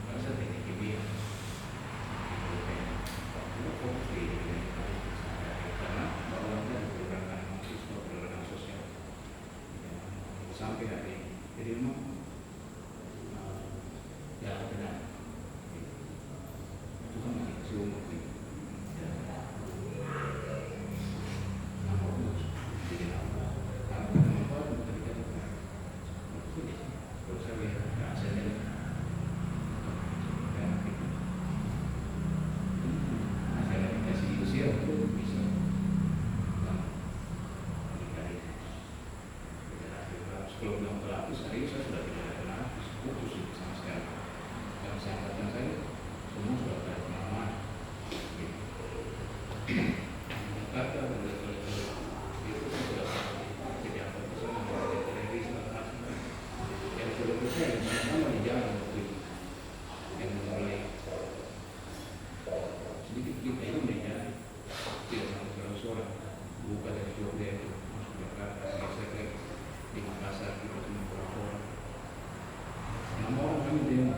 kalau saya teknik kimia, itu fokus di karena bahwa kita diperlukan mahasiswa perlindungan sosial sampai hari ini. Jadi memang jalan benar itu kan masih kasih umur gitu. Kalau bilang terapis, hari ini saya sudah tidak ada terapis, putus itu sama sekali. Dan sahabatnya saya semua sudah ada pengalaman. Kata itu sudah jadi apa bisa menjadi televisi yang sudah selesai sama di jalan waktu itu yang mulai sedikit kita itu menjadi tidak sampai 100 orang buka dari Jogja itu masuk ke Jakarta saya di Makassar kita cuma berapa orang 6 orang kami demo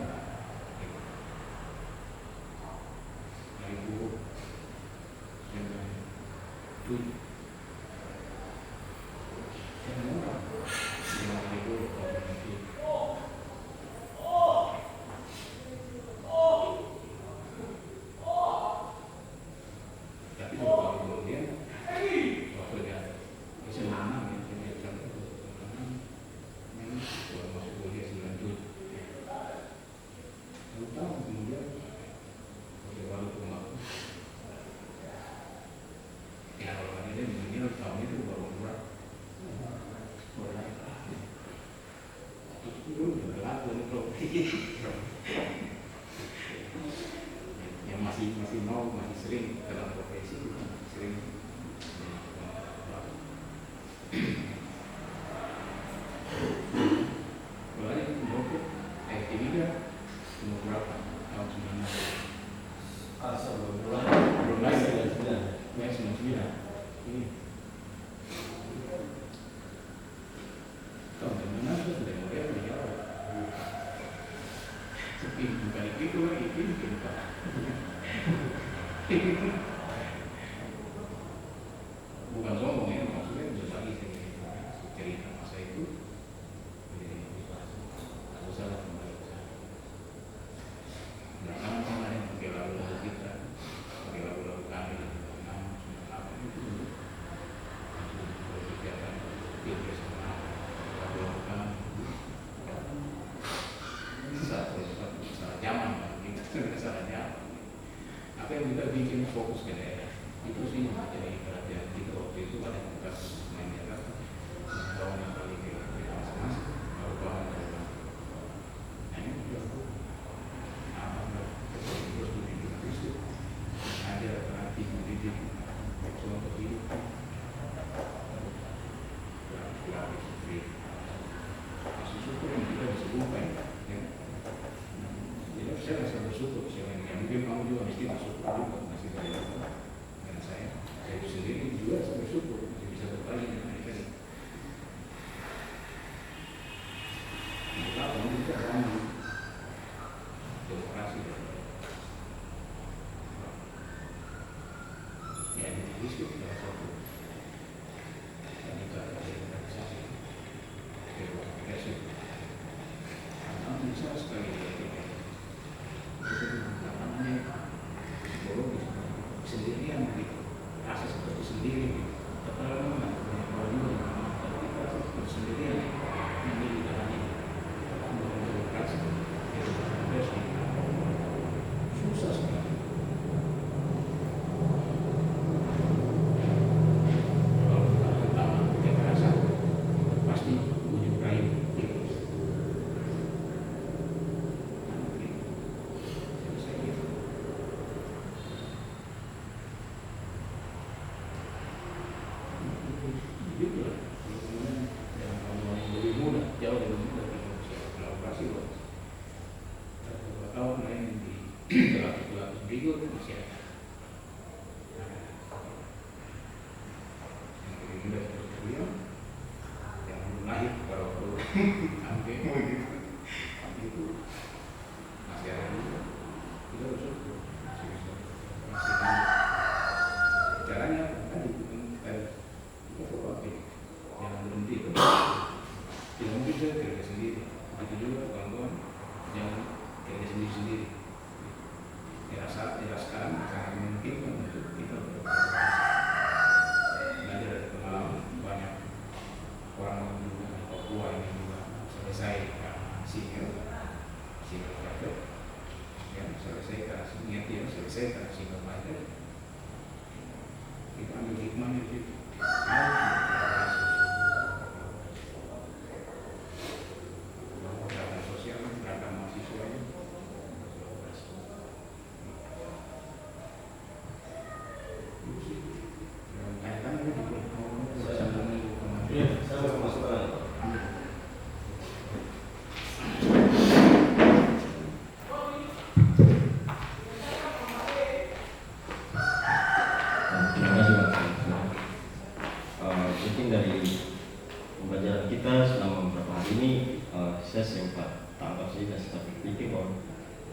yang masih mau, masih sering dalam profesi itu sering. Kalau ada yang mau ini kan umur berapa? Tahun 19. Belum lagi ya 99. Ini tahun 96 sudah modern ya. Sepi bukan itu lagi ini Pak. Bukan sombong ya, maksudnya berbagi cerita masa itu. Aku salah kembali ke sana. Nah, kemarin pakai lagu-lagu kita, pakai lagu-lagu kami, apa itu kegiatan pilpres lagu-lagu kami. Salah zaman, kita sudah salah zaman. Apa yang kita bikin fokus ke daerah itu sih jadi perhatian kita waktu itu ada tugas main Jakarta, kawan yang paling ke masing-masing, baru kawan dari mana. Nah ini juga terus dididik itu ada pelatih mendidik seksual terdidik, pelatih sendiri, masih syukur yang kita bisa buka ya. Jadi saya rasa bersyukur siapa yang mungkin kamu juga mesti bersyukur juga masih dari itu. Karena saya sendiri juga saya bersyukur masih bisa berbagi dengan mereka. Kita kamu juga bangun demokrasi ya ini itu salah satu kita demokratisasi demokrasi karena bisa sekali sendirian gitu, rasa seperti sendiri gitu. Kalau juga kita sendirian ini juga hanya demokrasi susah sekali. Kalau pertama kita rasa pasti ujung kayu gitu.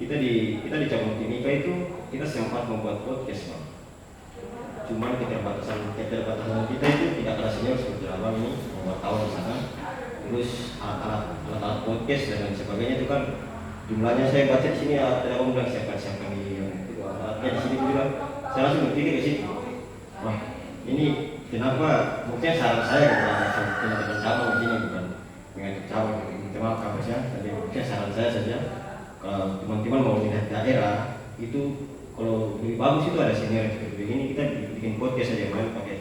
Kita di cabang Timika itu kita sempat membuat podcast, Bang. Cuman keterbatasan kita itu tidak ada sinyal seperti abang ini membuat tahun misalkan. Terus alat podcast dan lain sebagainya itu kan jumlahnya saya baca di sini ada orang bilang siapa di alatnya di sini juga. Saya langsung berpikir ke situ. Wah, ini kenapa? Mungkin saran saya kepada teman cabang di sini bukan mengajak cabang, maaf kabarnya, tapi mungkin saran saya saja. Kalau teman-teman mau lihat daerah itu kalau lebih bagus itu ada senior yang seperti begini, kita bikin podcast saja main pakai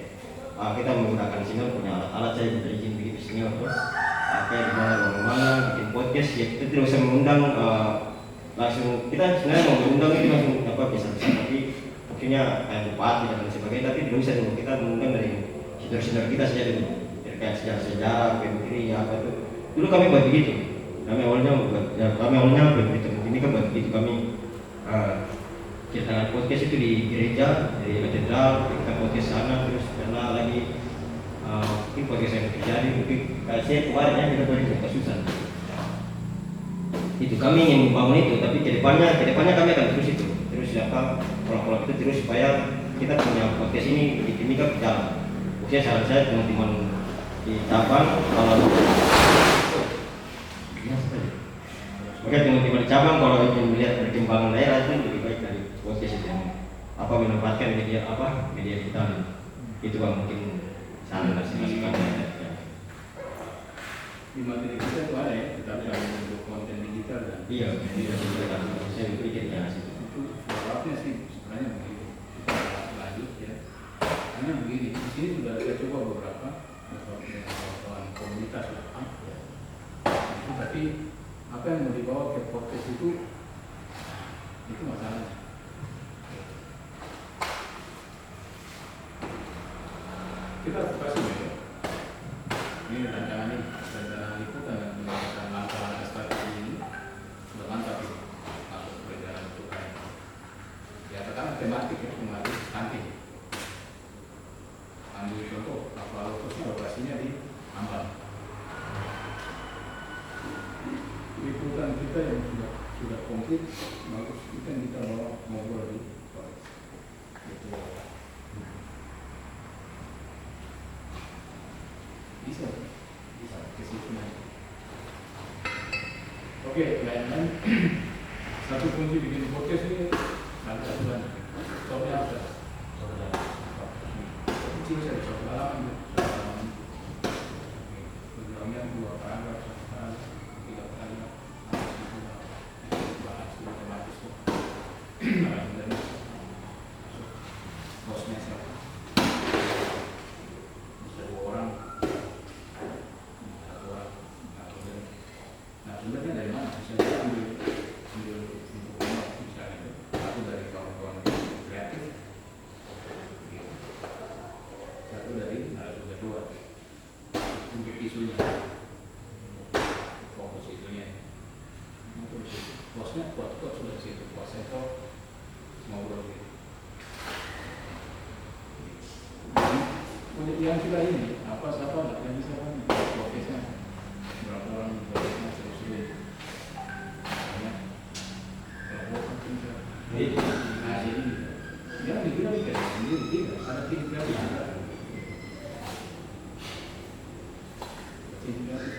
kita menggunakan senior punya alat-alat saya minta izin begitu senior tuh pakai di mana bikin podcast podcast ya kita tidak usah mengundang langsung, kita sebenarnya mau mengundang itu langsung bisa tapi mungkinnya kayak bupati dan lain sebagainya, tapi tidak usah dulu, kita mengundang dari senior kita saja dulu terkait sejarah begini apa itu. Dulu kami buat begitu, kami awalnya begitu, ini kan buat begitu kami kita podcast itu di gereja, di katedral, kita podcast sana terus karena lagi mungkin podcast yang terjadi, mungkin saya kemarin ya kita podcast kasusan. Itu kami ingin membangun itu, tapi kedepannya kami akan terus itu, terus kalau itu terus supaya kita punya podcast ini kan berjalan. Maksudnya saran saya teman-teman di cabang kalau oke teman-teman di cabang kalau ingin melihat perkembangan daerah itu lebih baik dari podcast itu memanfaatkan media kita itu Bang, mungkin saran masing-masing di materi kita itu ada ya, tetapi ada bentuk konten digital dan iya digital. Saya berpikir ya itu sebabnya sih sebenarnya begitu. Kita lanjut ya, karena begini di sini sudah saya coba beberapa kawan komunitas ya. Itu tapi apa yang mau dibawa ke podcast itu masalahnya. Kita kasih ya. Ini rancangan liputan dan menggunakan langkah-langkah strategi ini sudah mantap ini masuk peredaran untuk ya pertama tematik ya, mengalir stunting. Ambil contoh lokasinya di Ambang. Liputan kita yang sudah komplit bagus, kita yang kita bawa ngobrol di itu bisa ke situ nanti. Oke, lain-lain satu kunci bikin podcast ini sangat aturan. Contohnya apa? Kecil saja, contoh programnya 2 paragraf, 3 paragraf, bahas otomatis tuh. Bosnya siapa? Bisa 2 orang. Nah, sebenarnya dari mana? Misalnya ambil misalnya itu satu dari kawan-kawan kreatif, satu dari narasumber 2 untuk isunya, fokus isunya. Bosnya kuat-kuat sudah di situ, kuasa itu ngobrol gitu. Yang kita ini apa yang bisa kan podcastnya berapa orang podcastnya terus nah ini ya kita bikin sendiri tidak ada tim kreatif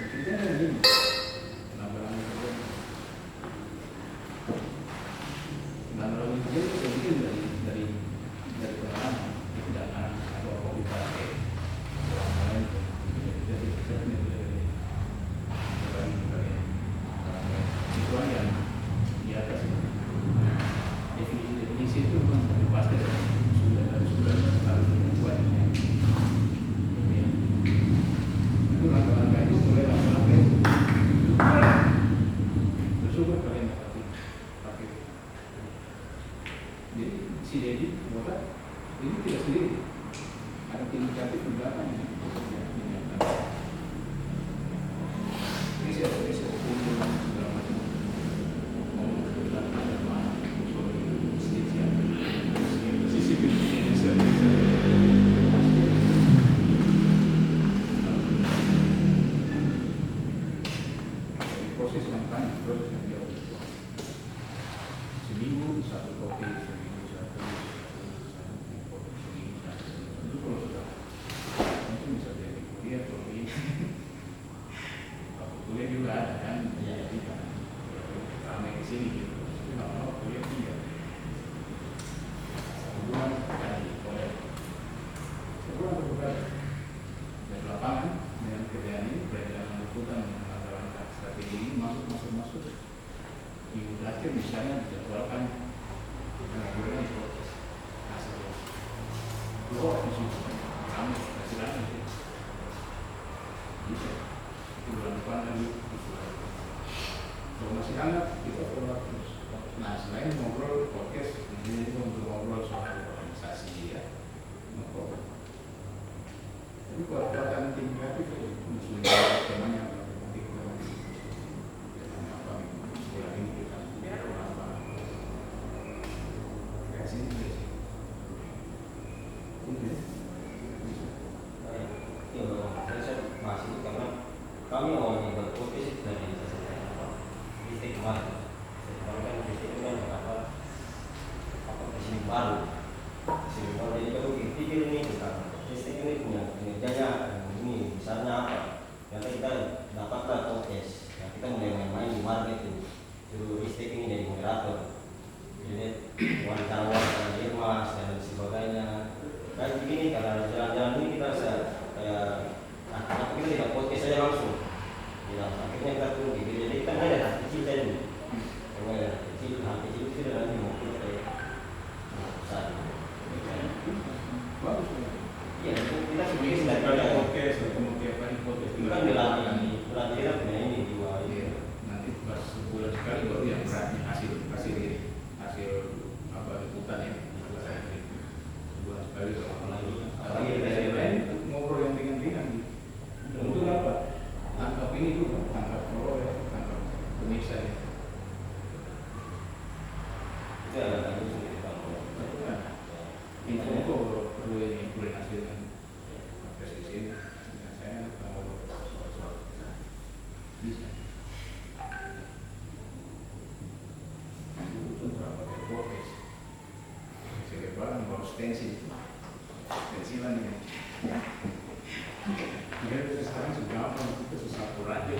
kita yang ini nambah-nambah kerja itu saya bikin dari pengalaman dan atau kopi pakai orang lain jadi saya punya itu yang di atas definisi itu kan pasti sudah harus dibuat itu langkah-langkah itu mulai langkah-langkah itu bersyukur kalian pakai jadi si Dedi buat ini tidak sendiri, ada tim kreatif di belakang. Ini siapa kumpul segala macam, mau ada mana, sisi bisa. Proses yang panjang, proses yang jauh. Seminggu 1 kopi, seminggu 1. Itu kalau sudah mungkin bisa jadi kuliah kalau ini waktu kuliah juga ada kan jadi kan ramai ke sini gitu tapi lama-lama kuliah 3 1 bulan sekali kuliah 1 bulan berbulan dari lapangan dengan kerjaan ini belajar liputan langkah-langkah strategi ini masuk minggu terakhir misalnya dijadwalkan pengajuan di proses hasil keluar di situ kami hasilnya bisa itu bulan depan lagi Kalau masih hangat kita follow up terus. Nah selain ngobrol podcast, ini juga untuk ngobrol soal organisasi ya, ngobrol. Tapi kalau kekuatan tim kreatif itu musuhnya temanya apa? Temanya apa? Sekolah ini kita apa? Kayak sini juga sih. Saya masih karena kami awalnya berprofesi dari listrik kemarin. Sekarang kan listrik itu kan apa kesini baru. Jadi kalau pikir ini tentang listrik ini punya kinerjanya ini misalnya apa? Nanti kita dapatlah podcast. Nah, kita mulai main-main di market itu. Suruh listrik ini jadi moderator. Jadi wawancara dia mas dan sebagainya. Kayak begini karena jalan-jalan ini kita bisa kayak kita tidak podcast saja langsung. Ya, akhirnya kita tunggu gitu. Jadi kita ada hal kecil saja dulu. Kalau ada hal kecil itu sudah nanti mungkin kayak besar. Bagus. Iya, kita Ini sudah sudah ada ada podcast, ketemu tiap hari podcast. itu kan berlatih kita punya ini dua Iya, nanti pas sebulan sekali baru yang beratnya hasil apa liputan ya. Sebulan sekali lagi. Apalagi dari lain ngobrol yang ringan-ringan. Untuk apa? Tangkap ini dulu, tangkap follower, tangkap pemirsa ya. itu ada lagi sendiri kalau Info perlu ini boleh hasilkan podcast di sini. Dan saya kalau soal bisa. Itu berapa podcast? Saya baru stensilan ini. Ya sekarang sudah apa? Kita susah atur aja.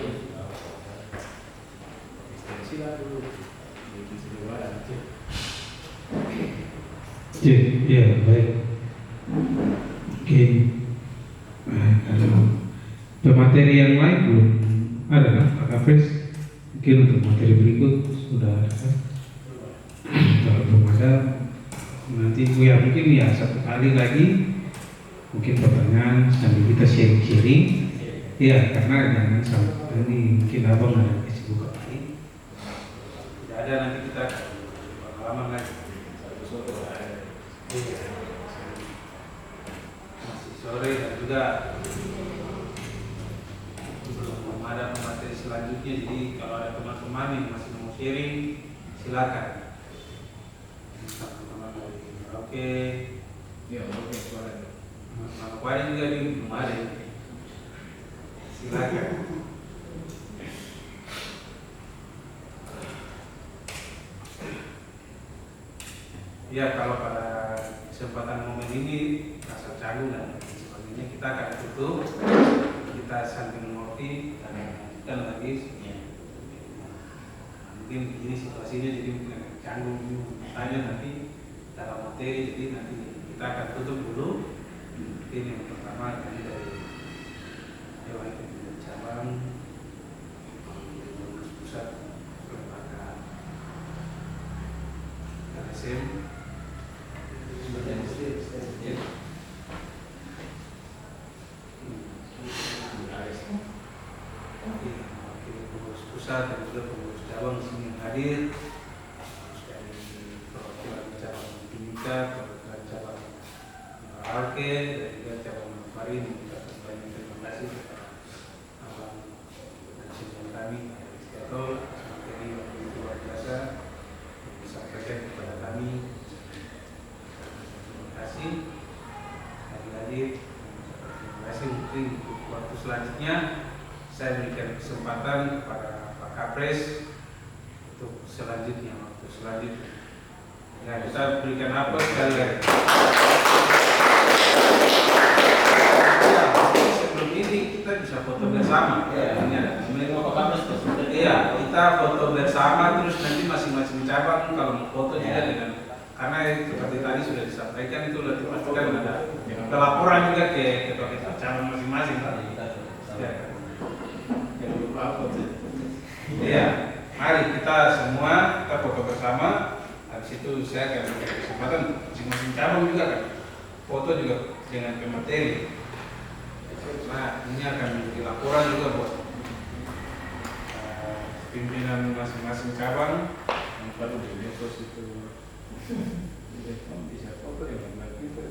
Stensilan dulu. Jadi sebuah aja. Ya, baik. Mungkin kalau pemateri yang lain belum ada kan, Pak Kapres? Mungkin untuk materi berikut sudah ada kan? Kalau belum ada, nanti mungkin ya satu kali lagi mungkin pertanyaan sambil kita sharing-sharing. Ya, karena jangan sampai ini mungkin abang ada kesibukan lain. Tidak ada nanti kita pengalaman lagi. Masih sore dan juga belum ada materi selanjutnya, jadi kalau ada teman-teman yang masih mau sharing silakan. Teman-teman dari oke, Ya, oke, suara. Manokwari juga di belum ada. Silakan. Ya, kalau pada kesempatan momen ini rasa canggung dan sebagainya kita akan tutup. Kita sambil mengerti dan lanjutkan lagi. Mungkin ini situasinya jadi mungkin agak canggung tanya nanti dalam materi, jadi nanti kita akan tutup dulu. Mungkin yang pertama tadi dari Dewan Pimpinan Cabang Pusat Kelembagaan LSM. Pengurus pusat dan juga pengurus cabang di sini yang hadir, dari perwakilan cabang Timika, perwakilan cabang Arke, dan juga cabang Manokwari. Mengucapkan banyak terima kasih kepada abang dan senior kami, Aristotle, materi yang begitu luar biasa yang disampaikan kepada kami. Terima kasih. Lagi-lagi terima kasih. Mungkin untuk waktu selanjutnya saya berikan kesempatan kepada Pak Kapres untuk selanjutnya, waktu selanjutnya. Ya, kita berikan apa sekali lagi. Ya, sebelum ini kita bisa foto bersama. Ya, Ini ada momen. Pak Kapres terus. Iya, kita foto bersama, terus nanti masing-masing cabang kalau mau foto juga dengan, karena seperti tadi sudah disampaikan itu lebih pastikan ada pelaporan juga ke ketua cabang masing-masing. Ya. Jangan lupa apa tuh? Iya, mari kita semua kita foto bersama. Habis itu saya akan berikan kesempatan masing-masing cabang juga kan foto juga dengan pemateri. Nah, ini akan menjadi laporan juga buat pimpinan masing-masing cabang yang perlu di medsos itu. Jadi kamu bisa foto yang benar itu.